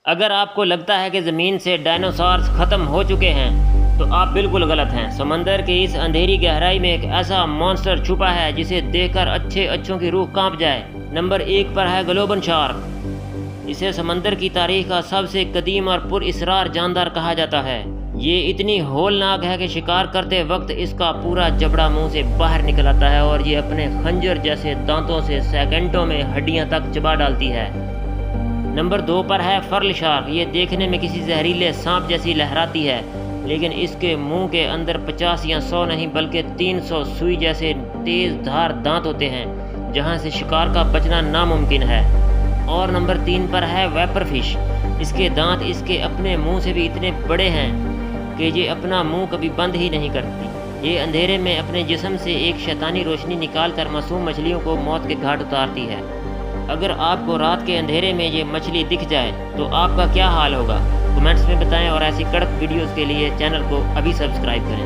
اگر آپ کو لگتا ہے کہ زمین سے ڈائنوسارز ختم ہو چکے ہیں تو آپ بالکل غلط ہیں۔ سمندر کی اس اندھیری گہرائی میں ایک ایسا مانسٹر چھپا ہے جسے دیکھ کر اچھوں کی روح کانپ جائے۔ نمبر 1 پر ہے گلوبن شارک۔ اسے سمندر کی تاریخ کا سب سے قدیم اور پر اسرار جاندار کہا جاتا ہے۔ یہ اتنی ہولناک ہے کہ شکار کرتے وقت اس کا پورا جبڑا منہ سے باہر نکل آتا ہے اور یہ اپنے خنجر جیسے دانتوں سے سیکنڈوں میں ہڈیاں تک چبا ڈالتی ہے۔ نمبر 2 پر ہے فرل شارک۔ یہ دیکھنے میں کسی زہریلے سانپ جیسی لہراتی ہے، لیکن اس کے منہ کے اندر 50 یا 100 نہیں بلکہ 300 سوئی جیسے تیز دھار دانت ہوتے ہیں، جہاں سے شکار کا بچنا ناممکن ہے۔ اور نمبر 3 پر ہے ویپر فش۔ اس کے دانت اس کے اپنے منہ سے بھی اتنے بڑے ہیں کہ یہ اپنا منہ کبھی بند ہی نہیں کرتی۔ یہ اندھیرے میں اپنے جسم سے ایک شیطانی روشنی نکال کر معصوم مچھلیوں کو موت کے گھاٹ اتارتی ہے۔ اگر آپ کو رات کے اندھیرے میں یہ مچھلی دکھ جائے تو آپ کا کیا حال ہوگا؟ کمنٹس میں بتائیں اور ایسی کڑک ویڈیوز کے لیے چینل کو ابھی سبسکرائب کریں۔